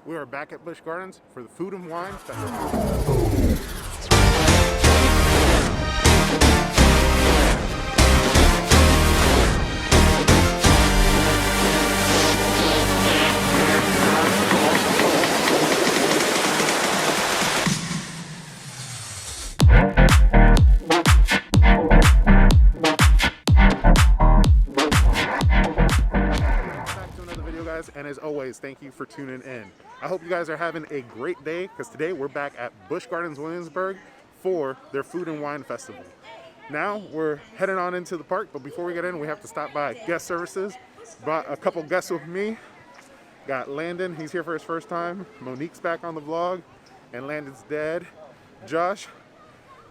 We are back at Busch Gardens for the Food and Wine Festival. And as always, thank you for tuning in. I hope you guys are having a great day because today we're back at Busch Gardens Williamsburg for their Food and Wine Festival. Now we're heading on into the park, but before we get in, we have to stop by guest services. Brought a couple guests with me. Got Landon, he's here for his first time. Monique's back on the vlog, and Landon's dad, Josh.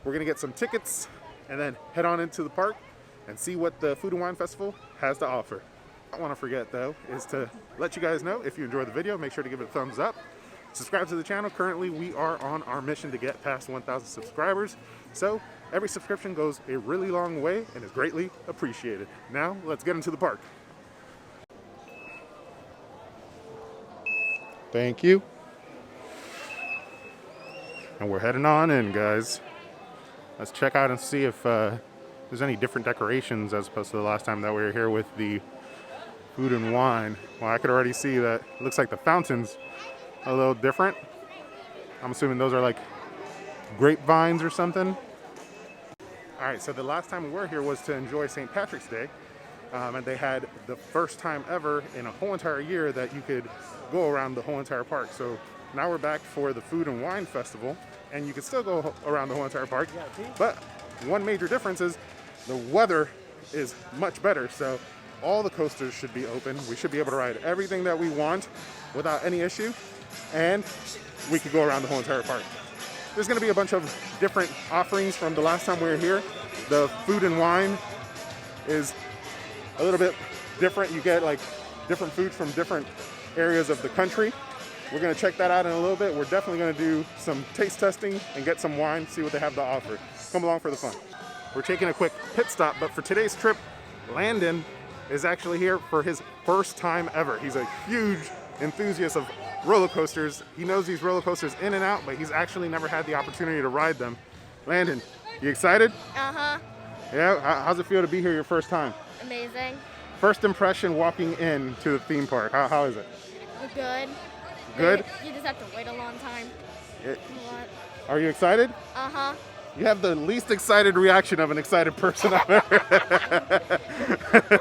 We're gonna get some tickets and then head on into the park and see what the Food and Wine Festival has to offer. I don't want to forget though is to let you guys know if you enjoyed the video, make sure to give it a thumbs up. Subscribe to the channel. Currently we are on our mission to get past 1,000 subscribers, so every subscription goes a really long way and is greatly appreciated. Now let's get into the park. Thank you. And we're heading on in, guys. Let's check out and see if there's any different decorations as opposed to the last time that we were here with the Food and Wine. Well, I could already see that it looks like the fountain's a little different. I'm assuming those are like grapevines or something. All right, so the last time we were here was to enjoy St. Patrick's Day, and they had the first time ever in a whole entire year that you could go around the whole entire park. So now we're back for the Food and Wine Festival, and you can still go around the whole entire park, but one major difference is the weather is much better. So all the coasters should be open. We should be able to ride everything that we want without any issue, and we could go around the whole entire park. There's going to be a bunch of different offerings from the last time we were here. The food and wine is a little bit different. You get like different foods from different areas of the country. We're going to check that out in a little bit. We're definitely going to do some taste testing and get some wine, see what they have to offer. Come along for the fun. We're taking a quick pit stop, but for today's trip, Landon is actually here for his first time ever. He's a huge enthusiast of roller coasters. He knows these roller coasters in and out, but he's actually never had the opportunity to ride them. Landon, you excited? Uh-huh. Yeah? How's it feel to be here your first time? Amazing. First impression walking in to the theme park. How is it? Good. Good? You just have to wait a long time. Are you excited? Uh-huh. You have the least excited reaction of an excited person I've ever.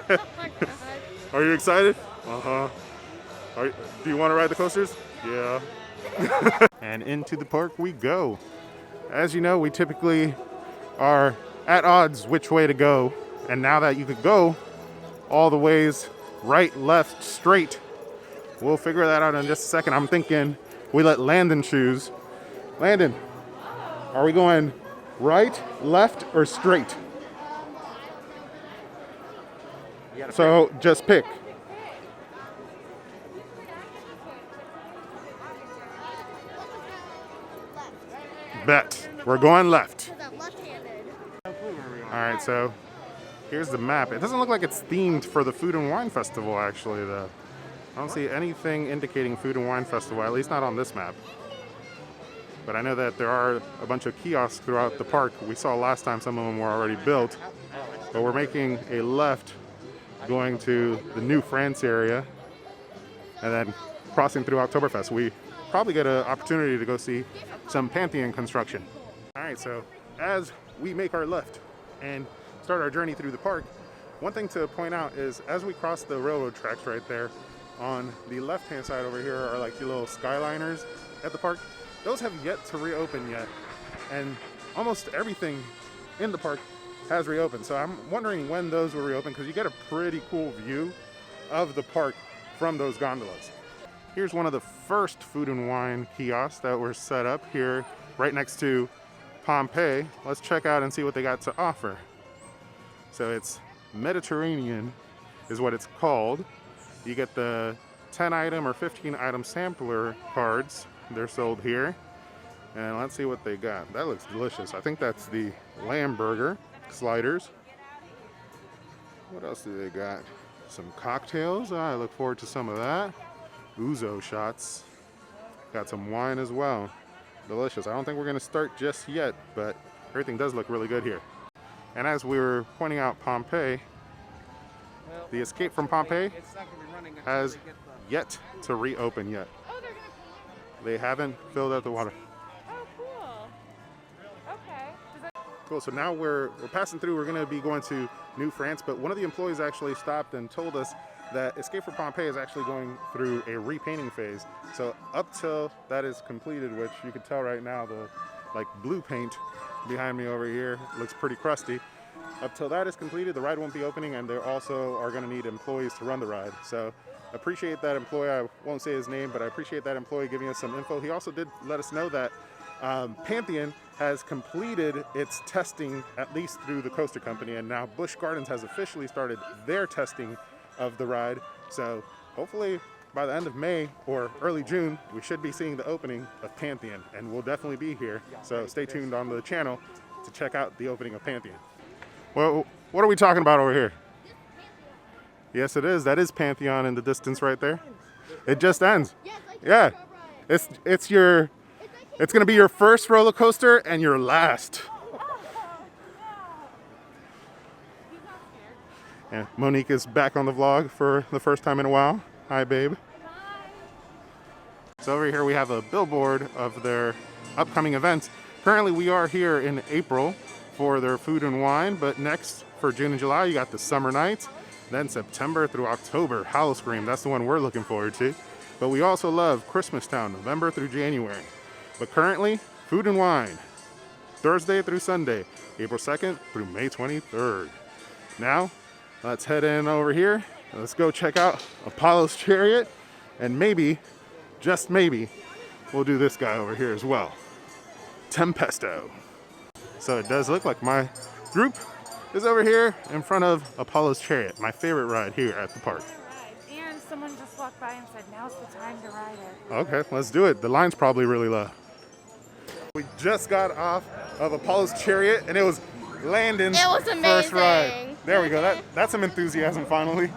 Oh my God. Are you excited? Uh-huh. Do you want to ride the coasters? Yeah. And into the park we go. As you know, we typically are at odds which way to go. And now that you could go all the ways right, left, straight, we'll figure that out in just a second. I'm thinking we let Landon choose. Landon, are we going right, left, or straight? So just pick. Bet. We're going left. Because I'm left-handed. All right, so here's the map. It doesn't look like it's themed for the Food and Wine Festival, actually, though. I don't see anything indicating Food and Wine Festival, at least not on this map. But I know that there are a bunch of kiosks throughout the park. We saw last time some of them were already built. But we're making a left going to the New France area and then crossing through Oktoberfest. We probably get an opportunity to go see some Pantheon construction. All right, so as we make our left and start our journey through the park, one thing to point out is as we cross the railroad tracks right there, on the left-hand side over here are like the little skyliners at the park. Those have yet to reopen yet, and almost everything in the park has reopened. So I'm wondering when those will reopen, because you get a pretty cool view of the park from those gondolas. Here's one of the first food and wine kiosks that were set up here right next to Pompeii. Let's check out and see what they got to offer. So it's Mediterranean is what it's called. You get the 10 item or 15 item sampler cards. They're sold here. And let's see what they got. That looks delicious. I think that's the lamb burger sliders. What else do they got? Some cocktails. I look forward to some of that. Ouzo shots. Got some wine as well. Delicious. I don't think we're going to start just yet, but everything does look really good here. And as we were pointing out Pompeii, the Escape from Pompeii has yet to reopen yet. Oh, they're gonna. They haven't filled out the water. Oh, cool. Okay. Cool, so now we're passing through. We're going to be going to New France, but one of the employees actually stopped and told us that Escape from Pompeii is actually going through a repainting phase. So up till that is completed, which you can tell right now, the like blue paint behind me over here looks pretty crusty. Up till that is completed, the ride won't be opening, and they also are going to need employees to run the ride. So appreciate that employee. I won't say his name, but I appreciate that employee giving us some info. He also did let us know that Pantheon has completed its testing, at least through the coaster company, and now Busch Gardens has officially started their testing of the ride. So hopefully by the end of May or early June, we should be seeing the opening of Pantheon, and we'll definitely be here. So stay tuned on the channel to check out the opening of Pantheon. Well, what are we talking about over here? Yes, it is. That is Pantheon in the distance right there. It just ends. Yeah, it's gonna be your first roller coaster and your last. Yeah, Monique is back on the vlog for the first time in a while. Hi, babe. Hi. So over here we have a billboard of their upcoming events. Currently we are here in April for their food and wine, but next for June and July you got the summer nights. Then September through October, Howl-O-Scream, that's the one we're looking forward to. But we also love Christmas Town, November through January. But currently, food and wine, Thursday through Sunday, April 2nd through May 23rd. Now, let's head in over here. Let's go check out Apollo's Chariot, and maybe, just maybe, we'll do this guy over here as well, Tempesto. So it does look like my group is over here in front of Apollo's Chariot, my favorite ride here at the park. And someone just walked by and said, now's the time to ride it. Okay, let's do it. The line's probably really low. We just got off of Apollo's Chariot, and it was Landon's first amazing. ride. There we go. That's some enthusiasm finally.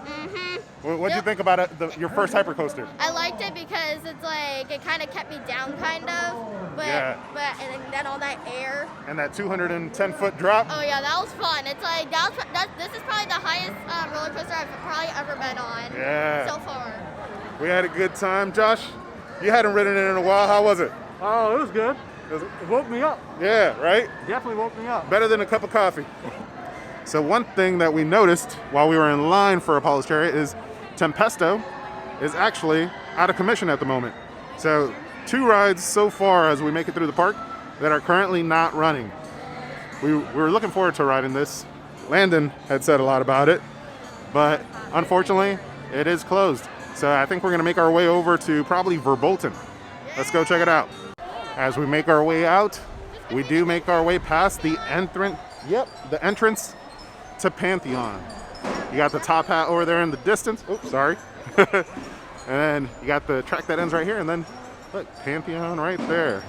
What'd you think about it, your first hypercoaster? I liked it because it's like it kind of kept me down, kind of. But and then all that air. And that 210-foot drop. Oh yeah, that was fun. It's like this is probably the highest roller coaster I've probably ever been on. Yeah. So far. We had a good time, Josh. You hadn't ridden it in a while. How was it? Oh, it was good. It woke me up. Yeah, right? Definitely woke me up. Better than a cup of coffee. So one thing that we noticed while we were in line for Apollo's Chariot is Tempesto is actually out of commission at the moment. So 2 rides so far as we make it through the park that are currently not running. We were looking forward to riding this. Landon had said a lot about it, but unfortunately it is closed. So I think we're gonna make our way over to probably Verbolten. Let's go check it out. As we make our way out, we do make our way past the entrance to Pantheon. You got the top hat over there in the distance. Oops, sorry. And then you got the track that ends right here, and then look, Pantheon right there.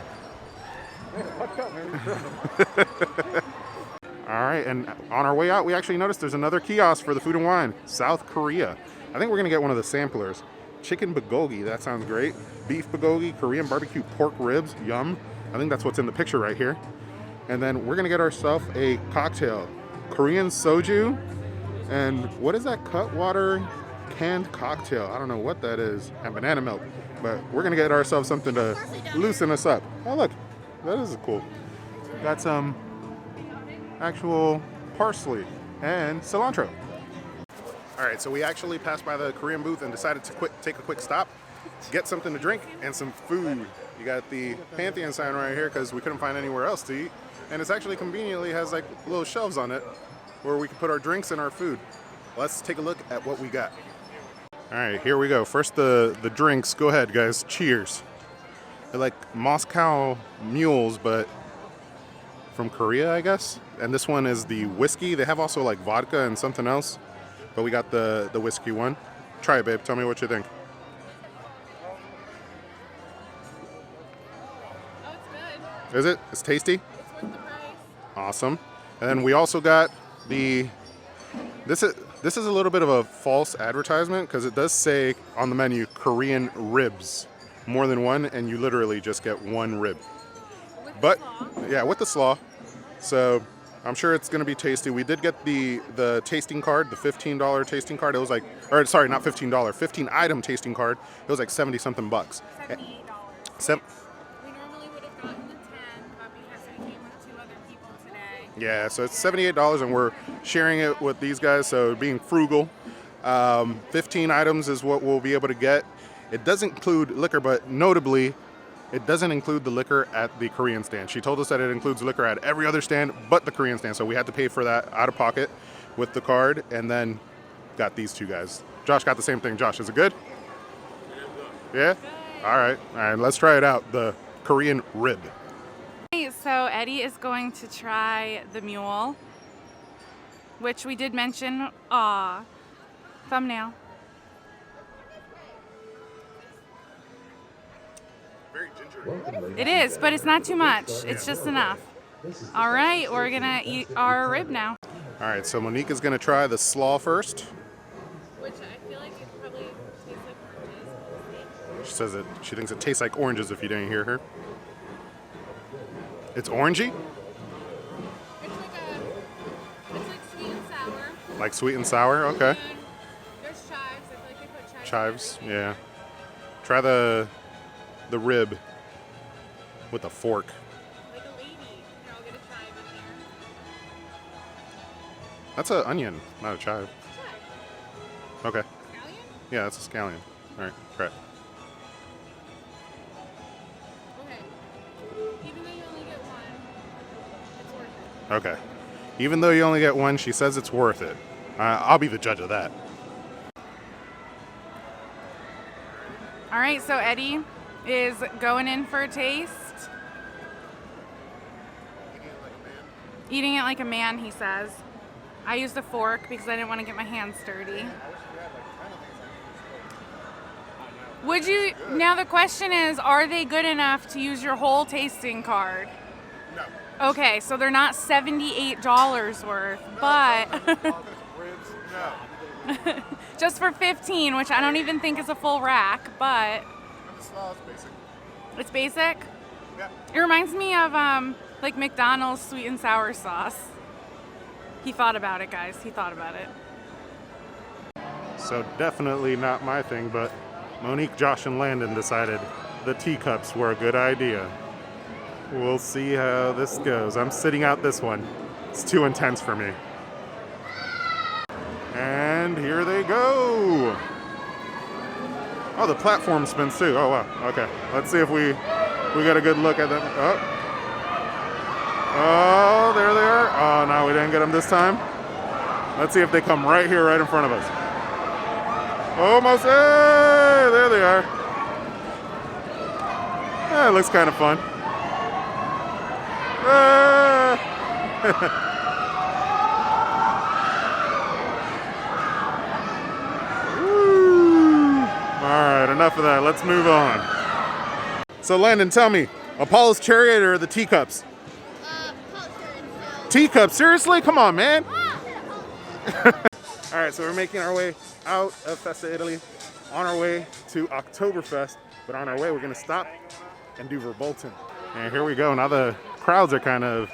All right, and on our way out, we actually noticed there's another kiosk for the food and wine, South Korea. I think we're gonna get one of the samplers. Chicken bulgogi, that sounds great. Beef bulgogi, Korean barbecue pork ribs, yum. I think that's what's in the picture right here. And then we're gonna get ourselves a cocktail, Korean soju, and what is that Cutwater canned cocktail? I don't know what that is, and banana milk. But we're gonna get ourselves something to loosen us up. Oh look, that is cool. Got some actual parsley and cilantro. All right, so we actually passed by the Korean booth and decided to take a quick stop, get something to drink and some food. You got the Pantheon sign right here because we couldn't find anywhere else to eat. And it's actually conveniently has like little shelves on it where we can put our drinks and our food. Let's take a look at what we got. All right, here we go. First the drinks. Go ahead, guys. Cheers. They're like Moscow mules, but from Korea, I guess. And this one is the whiskey. They have also like vodka and something else, but we got the whiskey one. Try it, babe. Tell me what you think. Oh, it's good. Is it? It's tasty? It's worth the price. Awesome. And then we also got the, this is a little bit of a false advertisement because it does say on the menu Korean ribs. more than one, and you literally just get one rib. With But slaw. yeah, with the slaw. So I'm sure it's gonna be tasty. We did get the tasting card, the $15 tasting card. It was like, or sorry, not $15, 15 item tasting card. It was like 70 something bucks. $78. We normally would have gotten the 10, but because we came with 2 other people today. Yeah, so it's $78, and we're sharing it with these guys. So being frugal, 15 items is what we'll be able to get. It does include liquor, but notably, it doesn't include the liquor at the Korean stand. She told us that it includes liquor at every other stand but the Korean stand. So we had to pay for that out of pocket with the card, and then got these 2 guys. Josh got the same thing. Josh, is it good? Yeah? All right, let's try it out. The Korean rib. So Eddie is going to try the mule, which we did mention. Thumbnail. Very gingery. It is, but it's not too much. It's just enough. All right, we're gonna eat our rib now. All right, so Monique is gonna try the slaw first. Which I feel like it probably tastes like oranges. She says that she thinks it tastes like oranges if you didn't hear her. It's orangey? It's like sweet and sour. Like sweet and sour? Okay. And there's chives. I feel like they put chives. Chives, yeah. Try the rib with a fork. Like a lady. Here, I'll get a chive in here. That's an onion, not a chive. Chive. Okay. Scallion? Yeah, that's a scallion. All right, try it. Okay. Even though you only get one, it's worth it. Okay. Even though you only get one, she says it's worth it. I'll be the judge of that. All right, so Eddie is going in for a taste. Eating it like a man, he says. I used a fork because I didn't want to get my hands dirty. Would you, now the question is, are they good enough to use your whole tasting card? No. Okay, so they're not $78 worth, but just for 15, which I don't even think is a full rack, but The slaw is basic. it's basic. Yeah. It reminds me of like McDonald's sweet and sour sauce. He thought about it, guys. He thought about it. So definitely not my thing, but Monique, Josh, and Landon decided the teacups were a good idea. We'll see how this goes. I'm sitting out this one. It's too intense for me. And here they go. Oh, the platform spins too. Oh, wow. Okay. Let's see if we got a good look at them. Oh, there they are. Oh, no, we didn't get them this time. Let's see if they come right here, right in front of us. Almost. Hey, there they are. It looks kind of fun. Alright, enough of that. Let's move on. So Landon, tell me, Apollo's Chariot or the teacups? Teacups? Seriously? Come on, man. Alright, so we're making our way out of Festa, Italy, on our way to Oktoberfest. But on our way, we're going to stop and do Verbolten. And here we go. Now the crowds are kind of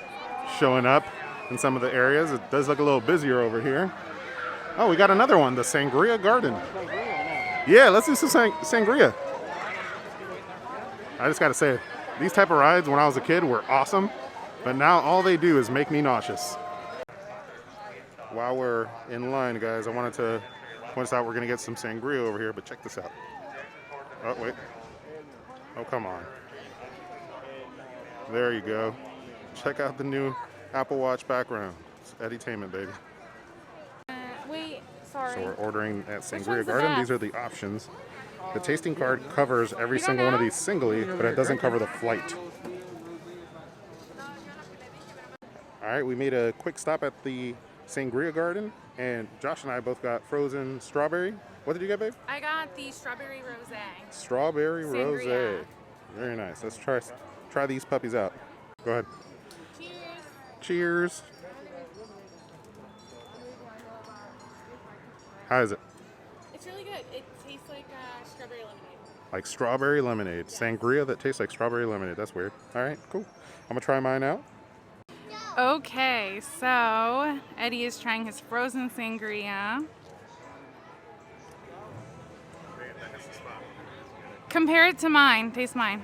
showing up in some of the areas. It does look a little busier over here. Oh, we got another one, the Sangria Garden. Yeah, let's do some sangria. I just got to say, these type of rides when I was a kid were awesome, but now all they do is make me nauseous. While we're in line, guys, I wanted to point out we're going to get some sangria over here, but check this out. Oh, wait. Oh, come on. There you go. Check out the new Apple Watch background. It's edutainment, baby. Wait, sorry. So we're ordering at one's Sangria the Garden. best? These are the options. The tasting card covers every single one of these singly, but it doesn't cover the flight. All right, we made a quick stop at the Sangria Garden, and Josh and I both got frozen strawberry. What did you get, babe? I got the strawberry rosé. Strawberry Sangria. rosé. Very nice. Let's try these puppies out. Go ahead. Cheers. Cheers. How is it? It's really good. It tastes like strawberry lemonade. like strawberry lemonade. Sangria that tastes like strawberry lemonade. That's weird. All right, cool. I'm gonna try mine out. Okay, so Eddie is trying his frozen sangria. Compare it to mine. Taste mine.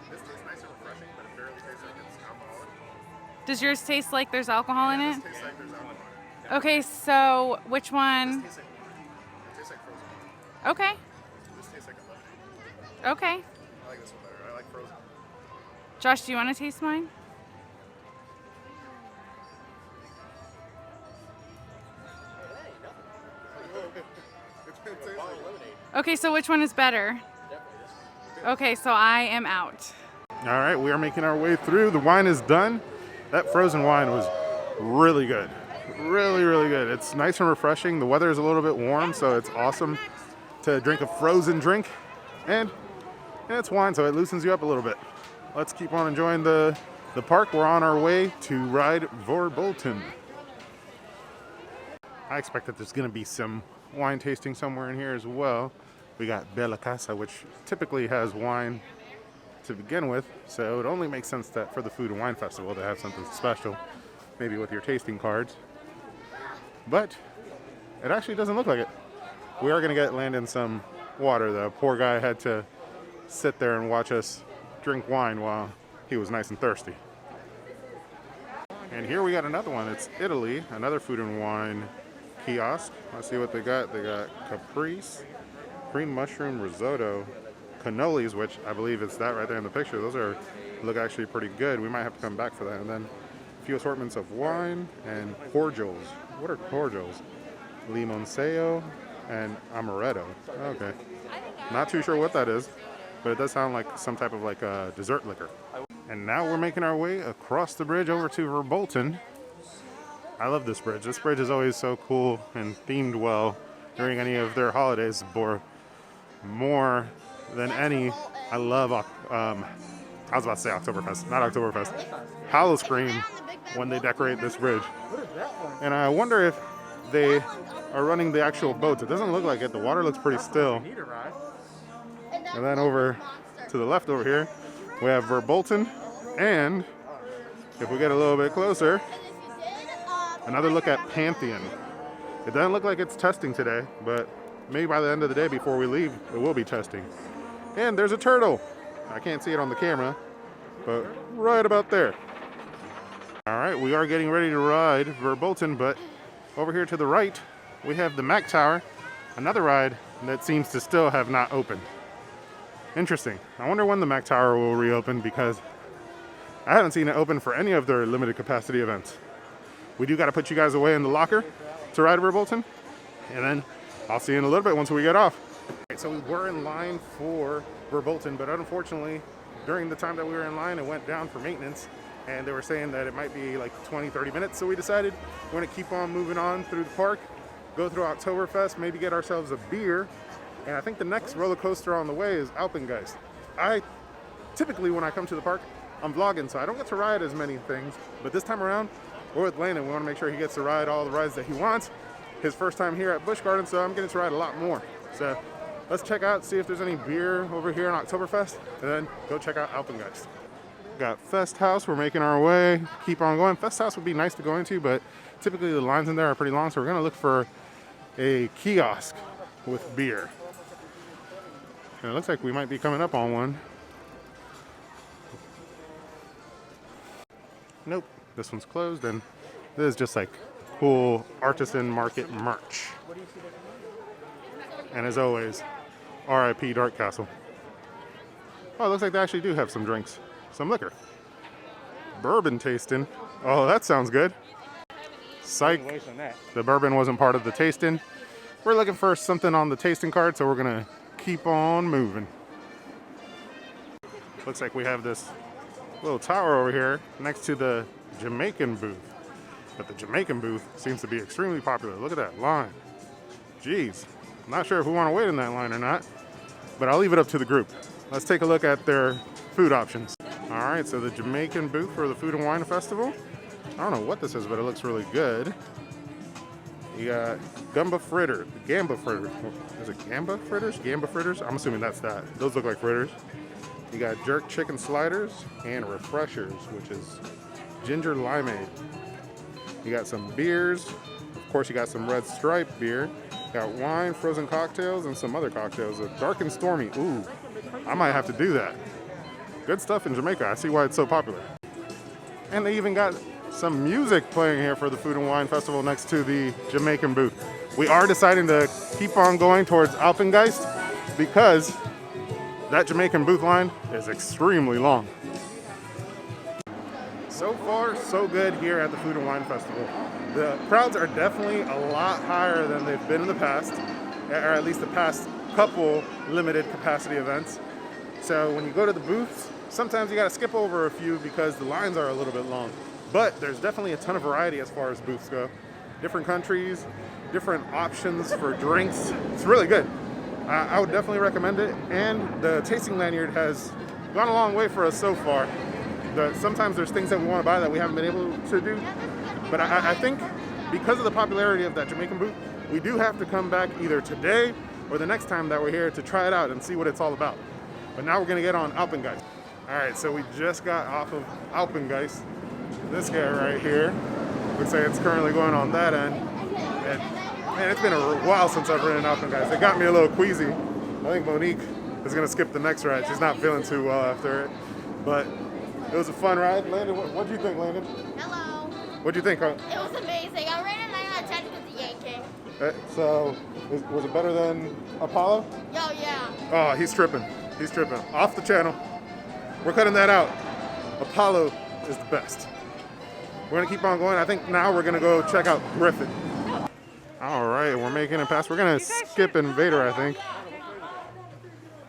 This tastes nice and refreshing, but it barely tastes like it's alcoholic. Does yours taste like there's alcohol in it? This tastes like there's alcohol in it. Okay, so which one? This tastes like wine. It tastes like frozen wine. Okay, This tastes like a lemonade. okay. I like this one better. I like frozen. Josh, do you want to taste mine? Okay, so which one is better? Okay, so I am out. All right, we are making our way through. The wine is done. That frozen wine was really good. Really, really good. It's nice and refreshing. The weather is a little bit warm, so it's awesome to drink a frozen drink. And it's wine, so it loosens you up a little bit. Let's keep on enjoying the park. We're on our way to ride Verbolten. I expect that there's going to be some wine tasting somewhere in here as well. We got Bella Casa, which typically has wine to begin with, so it only makes sense that for the Food and Wine Festival to have something special, maybe with your tasting cards. But it actually doesn't look like it. We are going to get Landon some water, though. Poor guy had to sit there and watch us drink wine while he was nice and thirsty. And here we got another one. It's Italy, another food and wine kiosk. Let's see what they got. They got caprese, cream mushroom risotto, cannolis, which I believe is that right there in the picture. Those look actually pretty good. We might have to come back for that. And then a few assortments of wine and cordials. What are cordials? Limoncello and amaretto. Okay. Not too sure what that is, but it does sound like some type of like a dessert liquor. And now we're making our way across the bridge over to Verbolten. I love this bridge. This bridge is always so cool and themed well during any of their holidays. More than any, I love, I was about to say Oktoberfest, not Oktoberfest, Howl-O-Scream when they decorate this bridge. And I wonder if they are running the actual boats. It doesn't look like it. The water looks pretty still. And then over to the left over here, we have Verbolten. And if we get a little bit closer, another look at Pantheon. It doesn't look like it's testing today, but maybe by the end of the day before we leave, it will be testing. And there's a turtle. I can't see it on the camera, but right about there. All right, we are getting ready to ride Verbolten, but over here to the right, we have the Mac Tower, another ride that seems to still have not opened. Interesting. I wonder when the Mac Tower will reopen, because I haven't seen it open for any of their limited capacity events. We do got to put you guys away in the locker to ride Verbolten, and then I'll see you in a little bit once we get off. Okay, so we were in line for Verbolten, but unfortunately, during the time that we were in line, it went down for maintenance, and they were saying that it might be like 20-30 minutes, so we decided we're going to keep on moving on through the park, go through Oktoberfest, maybe get ourselves a beer, and I think the next roller coaster on the way is Alpengeist. Typically, when I come to the park, I'm vlogging, so I don't get to ride as many things, but this time around, we're with Landon. We want to make sure he gets to ride all the rides that he wants. His first time here at Busch Gardens, so I'm getting to ride a lot more. So let's check out, see if there's any beer over here in Oktoberfest, and then go check out Alpengeist. Got Fest House, we're making our way, keep on going. Fest House would be nice to go into, but typically the lines in there are pretty long, so we're gonna look for a kiosk with beer. And it looks like we might be coming up on one. Nope, this one's closed, and this is just like cool artisan market merch. And as always, RIP Dark Castle. Oh, it looks like they actually do have some drinks, some liquor. Bourbon tasting. Oh, that sounds good. Psych, the bourbon wasn't part of the tasting. We're looking for something on the tasting card, so we're gonna keep on moving. Looks like we have this little tower over here next to the Jamaican booth. But the Jamaican booth seems to be extremely popular. Look at that line. Jeez. I'm not sure if we want to wait in that line or not, but I'll leave it up to the group. Let's take a look at their food options. All right, so the Jamaican booth for the Food and Wine Festival. I don't know what this is, but it looks really good. You got gamba fritter, gamba fritters. Is it gamba fritters? Gamba fritters? I'm assuming that's that. Those look like fritters. You got jerk chicken sliders and refreshers, which is ginger limeade. You got some beers. Of course, you got some Red Stripe beer. You got wine, frozen cocktails, and some other cocktails. A dark and stormy. Ooh, I might have to do that. Good stuff in Jamaica. I see why it's so popular. And they even got some music playing here for the Food and Wine Festival next to the Jamaican booth. We are deciding to keep on going towards Alpengeist because that Jamaican booth line is extremely long. So far, so good here at the Food and Wine Festival. The crowds are definitely a lot higher than they've been in the past, or at least the past couple limited capacity events. So when you go to the booths, sometimes you gotta skip over a few because the lines are a little bit long. But there's definitely a ton of variety as far as booths go. Different countries, different options for drinks. It's really good. I would definitely recommend it. And the tasting lanyard has gone a long way for us so far. Sometimes there's things that we want to buy that we haven't been able to do. But I think because of the popularity of that Jamaican booth, we do have to come back either today or the next time that we're here to try it out and see what it's all about. But now we're going to get on Alpengeist. All right, so we just got off of Alpengeist. This guy right here looks like it's currently going on that end. And man, it's been a while since I've ridden Alpengeist. It got me a little queasy. I think Monique is going to skip the next ride. She's not feeling too well after it. But it was a fun ride. Landon, what do you think, Landon? Hello. What do you think, huh? It was amazing. I rated a 9 out of 10 because of yanking. So, was it better than Apollo? Oh, yeah. Oh, he's tripping. He's tripping. Off the channel. We're cutting that out. Apollo is the best. We're going to keep on going. I think now we're going to go check out Griffin. All right, we're making it past. We're going to skip Invader, I think.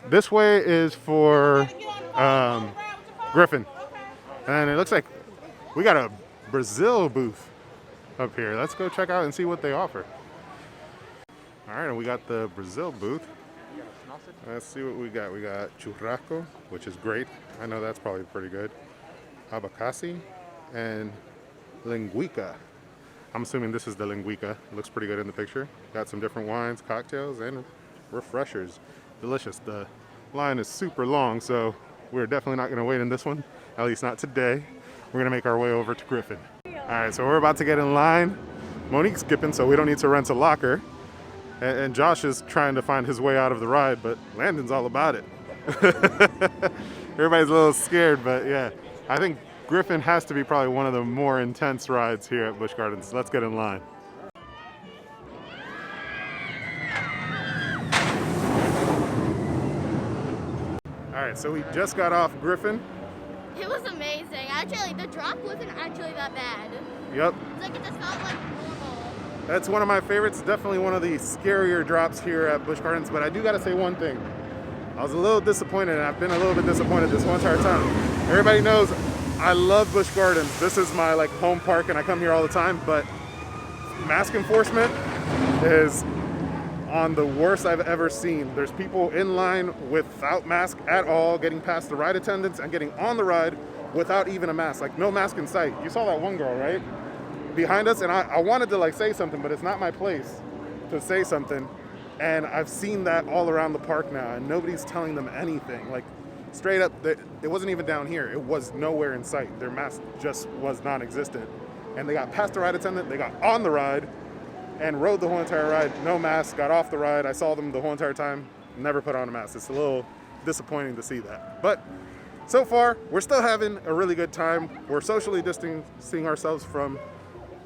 This way is for Griffin. And it looks like we got a Brazil booth up here. Let's go check out and see what they offer. All right, and we got the Brazil booth. Let's see what we got. We got churrasco, which is great. I know that's probably pretty good. Abacasi and linguica. I'm assuming this is the linguica. It looks pretty good in the picture. Got some different wines, cocktails, and refreshers. Delicious. The line is super long, so we're definitely not going to wait in this one. At least not today. We're going to make our way over to Griffin. All right, so we're about to get in line. Monique's skipping, so we don't need to rent a locker. And Josh is trying to find his way out of the ride, but Landon's all about it. Everybody's a little scared, but yeah. I think Griffin has to be probably one of the more intense rides here at Busch Gardens. Let's get in line. All right, so we just got off Griffin. It was amazing. Actually, the drop wasn't actually that bad. Yep. It's like it just felt like normal. That's one of my favorites. Definitely one of the scarier drops here at Busch Gardens. But I do got to say one thing. I was a little disappointed, and I've been a little bit disappointed this whole entire time. Everybody knows I love Busch Gardens. This is my home park, and I come here all the time. But mask enforcement is on the worst I've ever seen. There's people in line without mask at all, getting past the ride attendants and getting on the ride without even a mask. No mask in sight. You saw that one girl, right? Behind us, and I wanted to say something, but it's not my place to say something. And I've seen that all around the park now, and nobody's telling them anything. Straight up, it wasn't even down here. It was nowhere in sight. Their mask just was non-existent. And they got past the ride attendant, they got on the ride, and rode the whole entire ride, no mask, got off the ride. I saw them the whole entire time, never put on a mask. It's a little disappointing to see that. But so far, we're still having a really good time. We're socially distancing ourselves from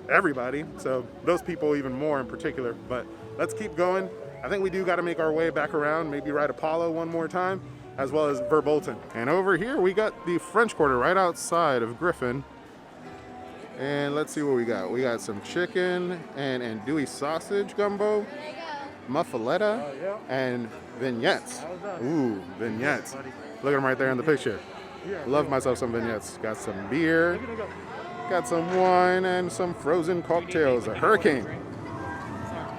everybody, so those people even more in particular. But let's keep going. I think we do got to make our way back around, maybe ride Apollo one more time, as well as Verbolten. And over here, we got the French Quarter right outside of Griffin. And let's see what we got. We got some chicken and andouille sausage gumbo, muffaletta, and vignettes. Ooh, vignettes. Look at them right there in the picture. Love myself some vignettes. Got some beer, got some wine, and some frozen cocktails. A hurricane.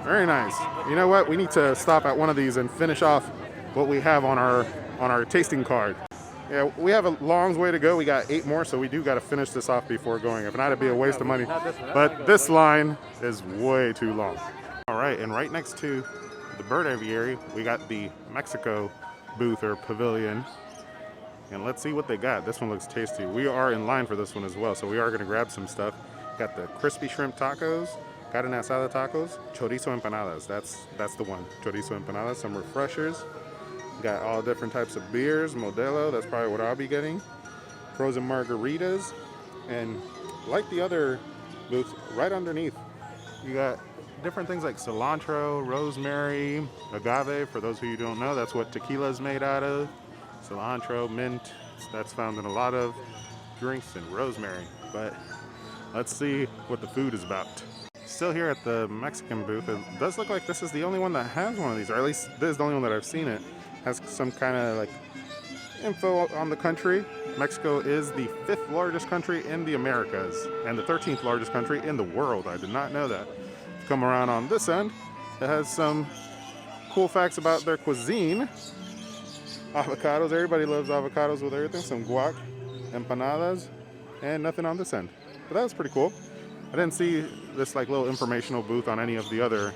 Very nice. You know what? We need to stop at one of these and finish off what we have on our tasting card. Yeah, we have a long way to go. We got 8 more, so we do got to finish this off before going. If not, it'd be a waste of money. But this line is way too long. All right, and right next to the bird aviary, we got the Mexico booth or pavilion. And let's see what they got. This one looks tasty. We are in line for this one as well, so we are going to grab some stuff. Got the crispy shrimp tacos, carne asada tacos, chorizo empanadas. That's the one. Chorizo empanadas, some refreshers. Got all different types of beers, Modelo, that's probably what I'll be getting. Frozen margaritas, and like the other booths, right underneath, you got different things like cilantro, rosemary, agave. For those of you who don't know, that's what tequila is made out of. Cilantro, mint, that's found in a lot of drinks, and rosemary. But let's see what the food is about. Still here at the Mexican booth, it does look like this is the only one that has one of these, or at least this is the only one that I've seen it. Has some kind of like info on the country. Mexico is the 5th largest country in the Americas and the 13th largest country in the world. I did not know that. Come around on this end, it has some cool facts about their cuisine. Avocados, everybody loves avocados with everything. Some guac, empanadas, and nothing on this end. But that was pretty cool. I didn't see this like little informational booth on any of the other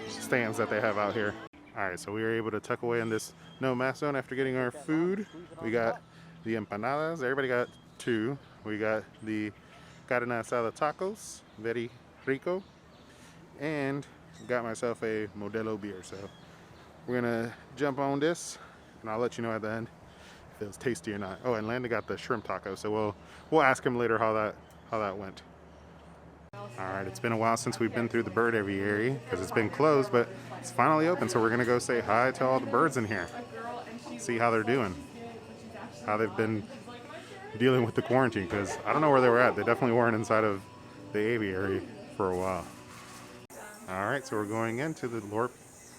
stands that they have out here. Alright, so we were able to tuck away in this no mask zone after getting our food. We got the empanadas. Everybody got 2. We got the carne asada tacos, very rico. And got myself a Modelo beer. So we're going to jump on this, and I'll let you know at the end if it was tasty or not. Oh, and Landon got the shrimp taco, so we'll ask him later how that went. Alright, it's been a while since we've been through the bird aviary because it's been closed, but it's finally open, so we're going to go say hi to all the birds in here. See how they're doing. How they've been dealing with the quarantine, because I don't know where they were at. They definitely weren't inside of the aviary for a while. Alright, so we're going into the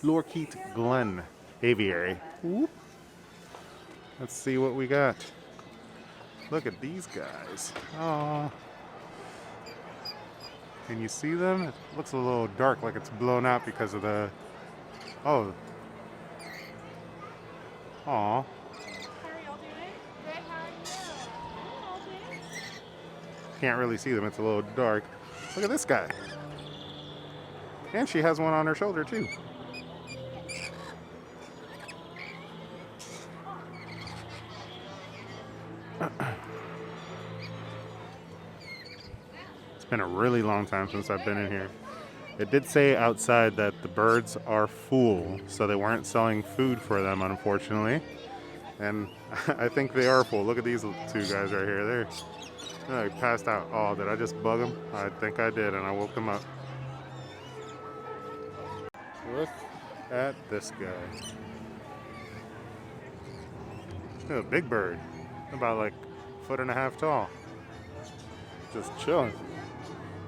Lorkeet Glen aviary. Whoop. Let's see what we got. Look at these guys. Aww. Can you see them? It looks a little dark, like it's blown out because of the... Oh. Aw. How are y'all doing? Good, how are you? Can't really see them, it's a little dark. Look at this guy. And she has one on her shoulder too. It's been a really long time since I've been in here. It did say outside that the birds are full, so they weren't selling food for them, unfortunately. And I think they are full. Look at these 2 guys right here. They're like passed out. Oh, did I just bug them? I think I did, and I woke them up. Look at this guy. Look at a big bird. About like 1.5 feet tall. Just chilling.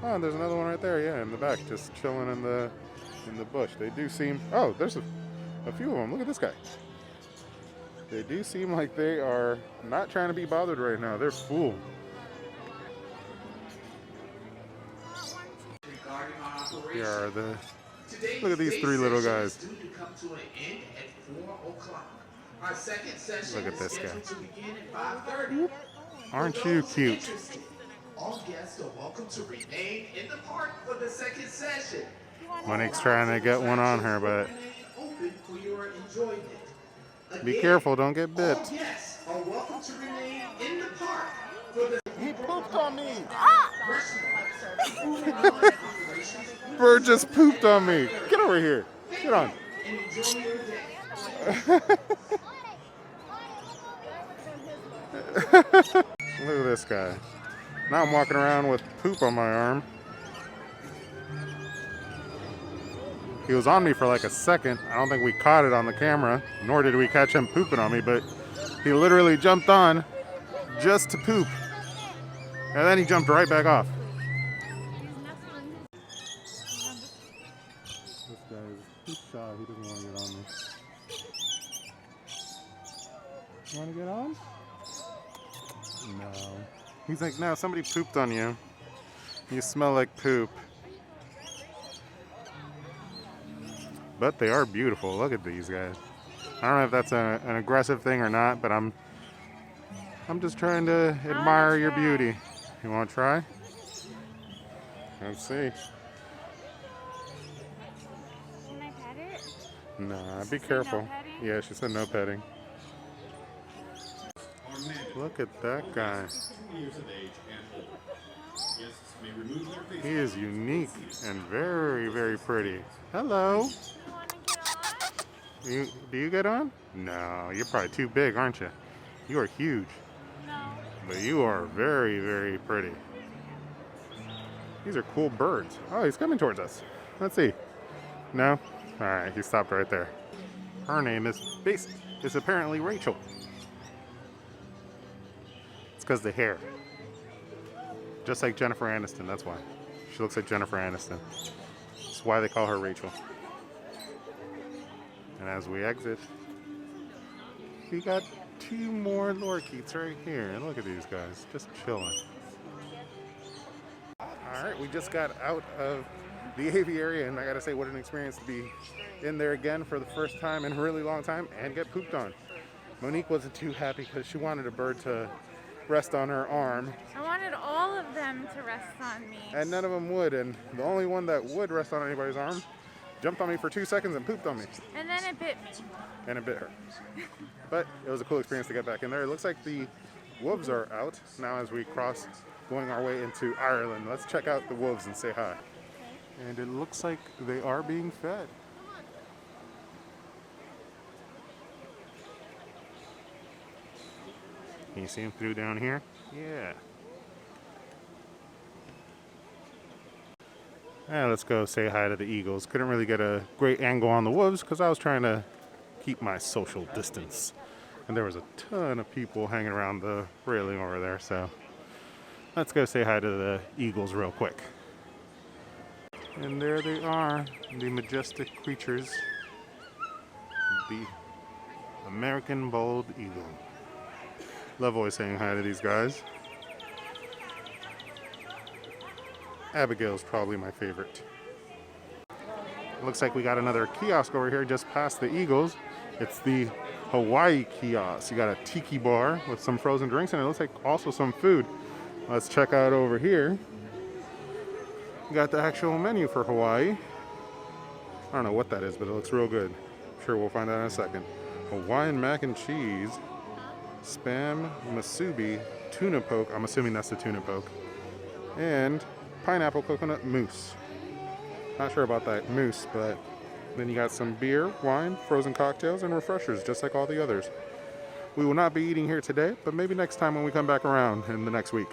Oh, and there's another one right there, yeah, in the back, just chilling in the bush. They do seem... Oh, there's a few of them. Look at this guy. They do seem like they are not trying to be bothered right now. They're full. Here are the... Look at these 3 little guys. Look at this guy. Aren't you cute? All guests are welcome to remain in the park for the second session. Monique's trying to get one on her, but Open for your enjoyment. be careful, don't get bit. All guests are welcome to remain in the park for the... He pooped on me. Bird just pooped on me. Get over here. Get on. And enjoy your day. Look at this guy. Now I'm walking around with poop on my arm. He was on me for like a second. I don't think we caught it on the camera, nor did we catch him pooping on me, but he literally jumped on just to poop. And then he jumped right back off. This guy is too shy. He doesn't want to get on me. You want to get on? No. He's like, no, somebody pooped on you. You smell like poop. But they are beautiful. Look at these guys. I don't know if that's an aggressive thing or not, but I'm I'm just trying to admire your beauty. You want to try? Let's see. Can I pet it? Nah, be She said careful. no petting? Yeah, she said no petting. Look at that guy. He is unique and very, very pretty. Hello. Do you get on? No, you're probably too big, aren't you? You are huge. No. But you are very, very pretty. These are cool birds. Oh, he's coming towards us. Let's see. No? Alright, he stopped right there. Her name is apparently Rachel. It's because the hair. Just like Jennifer Aniston, that's why. She looks like Jennifer Aniston. That's why they call her Rachel. And as we exit, we got 2 more lorikeets right here. And look at these guys, just chilling. Alright, we just got out of the aviary, and I gotta say, what an experience to be in there again for the first time in a really long time and get pooped on. Monique wasn't too happy because she wanted a bird to rest on her arm. I wanted all of them to rest on me. And none of them would, and the only one that would rest on anybody's arm jumped on me for 2 seconds and pooped on me. And then it bit me. And it bit her. But it was a cool experience to get back in there. It looks like the wolves are out now as we cross, going our way into Ireland. Let's check out the wolves and say hi. And it looks like they are being fed. Can you see them through down here? Yeah. Let's go say hi to the eagles. Couldn't really get a great angle on the wolves because I was trying to keep my social distance. And there was a ton of people hanging around the railing over there, so let's go say hi to the eagles real quick. And there they are, the majestic creatures, the American bald eagle. Love always saying hi to these guys. Abigail's probably my favorite. Looks like we got another kiosk over here just past the eagles. It's the Hawaii kiosk. You got a tiki bar with some frozen drinks, and it looks like also some food. Let's check out over here. We got the actual menu for Hawaii. I don't know what that is, but it looks real good. I'm sure we'll find out in a second. Hawaiian mac and cheese, spam musubi, tuna poke. I'm assuming that's the tuna poke. And pineapple coconut mousse. Not sure about that mousse, but then you got some beer, wine, frozen cocktails, and refreshers, just like all the others. We will not be eating here today, but maybe next time when we come back around in the next week.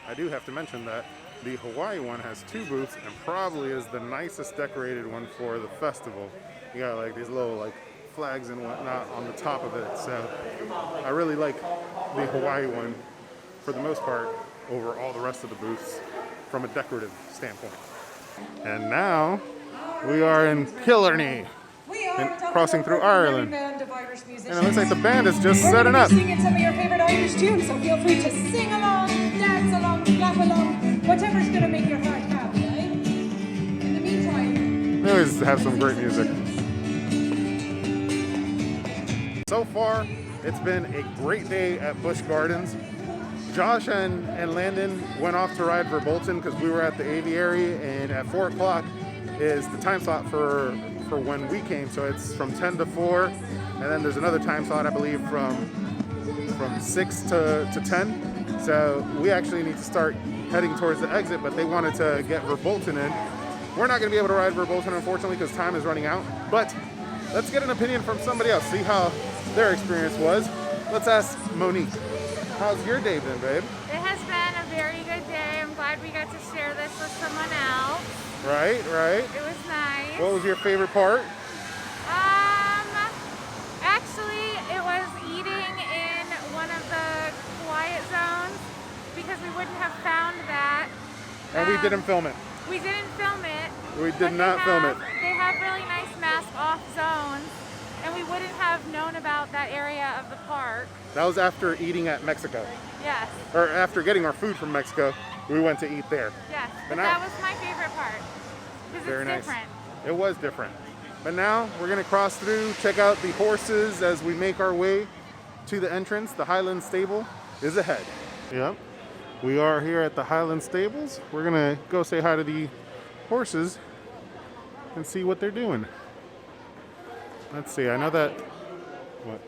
I do have to mention that the Hawaii one has 2 booths and probably is the nicest decorated one for the festival. You got like these little like flags and whatnot on the top of it. So I really like the Hawaii one for the most part over all the rest of the booths from a decorative standpoint. And now we are in Killarney, crossing through Ireland. And it looks like the band is just setting up. Singing some of your favorite Irish tunes, so feel free to sing along, dance along, clap along, whatever's going to make your heart happy, right? In the meantime, They always have some great music. So far, it's been a great day at Busch Gardens. Josh and Landon went off to ride for Bolton because we were at the aviary, and at 4 o'clock is the time slot for when we came. So it's from 10 to 4, and then there's another time slot, I believe, from 6 to 10. So we actually need to start heading towards the exit, but they wanted to get Verbolten in. We're not going to be able to ride Verbolten, unfortunately, because time is running out. But let's get an opinion from somebody else, see how their experience was. Let's ask Monique. How's your day been, babe? It has been a very good day. I'm glad we got to share this with someone else. Right. It was nice. What was your favorite part? Actually, it was eating in one of the quiet zones because we wouldn't have found that. And we didn't film it. We didn't film it. We did not film it. They have really nice mask-off zones, and we wouldn't have known about that area of the park. That was after eating at Mexico. Yes. Or after getting our food from Mexico, we went to eat there. Yes. But But now- that was my favorite part because Very it's nice. different. It was different. But now we're gonna cross through, check out the horses as we make our way to the entrance. The Highland Stable is ahead. Yep. We are here at the Highland Stables. We're gonna go say hi to the horses and see what they're doing. Let's see, I know that what,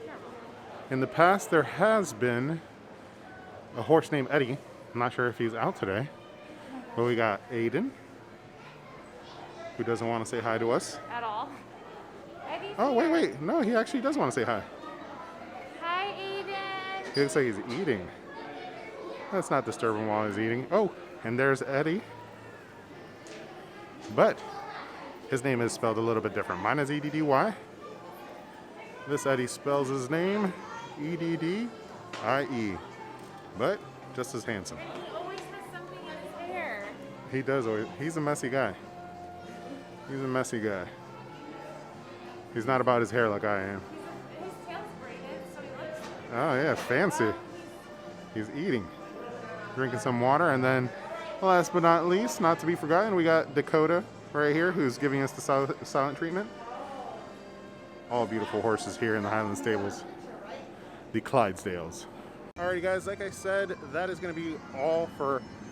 in the past there has been a horse named Eddie. I'm not sure if he's out today, but we got Aiden, who doesn't want to say hi to us. At all. Eddie's Oh, here. wait, no, he actually does want to say hi. Hi, Aiden. He looks like he's eating. Let's not disturb him while he's eating. Oh, and there's Eddie. But his name is spelled a little bit different. Mine is E-D-D-Y. This Eddie spells his name E-D-D-I-E. But just as handsome. He always has something in his hair. He does always. He's a messy guy. He's a messy guy. He's not about his hair like I am. His tail's braided, so he looks. Oh yeah, fancy. He's eating. Drinking some water, and then last but not least, not to be forgotten, we got Dakota right here who's giving us the silent treatment. All beautiful horses here in the Highland Stables. The Clydesdales. Alrighty guys, like I said, that is going to be all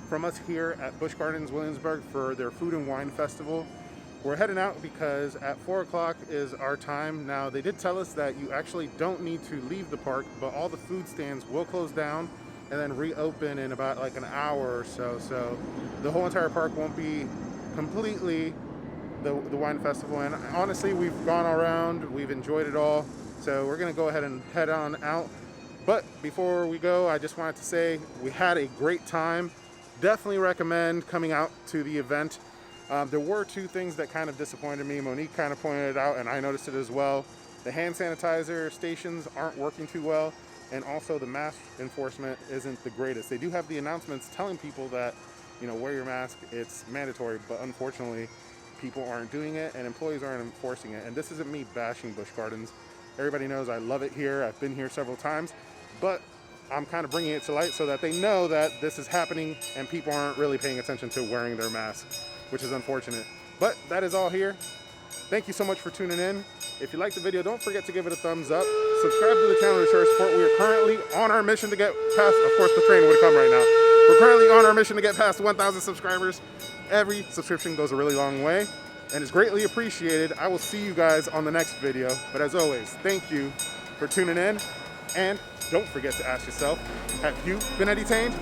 from us here at Busch Gardens Williamsburg for their Food and Wine Festival. We're heading out because at 4 o'clock is our time. Now, they did tell us that you actually don't need to leave the park, but all the food stands will close down and then reopen in about like an hour or so. So the whole entire park won't be completely the wine festival. And honestly, we've gone around, we've enjoyed it all. So we're gonna go ahead and head on out. But before we go, I just wanted to say we had a great time. Definitely recommend coming out to the event. There were two things that kind of disappointed me. Monique kind of pointed it out and I noticed it as well. The hand sanitizer stations aren't working too well. And also the mask enforcement isn't the greatest. They do have the announcements telling people that, you know, wear your mask, it's mandatory, but unfortunately people aren't doing it and employees aren't enforcing it. And this isn't me bashing Busch Gardens. Everybody knows I love it here. I've been here several times, but I'm kind of bringing it to light so that they know that this is happening and people aren't really paying attention to wearing their masks, which is unfortunate. But that is all here. Thank you so much for tuning in. If you liked the video, don't forget to give it a thumbs up. Subscribe to the channel to show our support. We are currently on our mission to get past, of course the train would come right now. We're currently on our mission to get past 1,000 subscribers. Every subscription goes a really long way and is greatly appreciated. I will see you guys on the next video. But as always, thank you for tuning in. And don't forget to ask yourself, have you been entertained?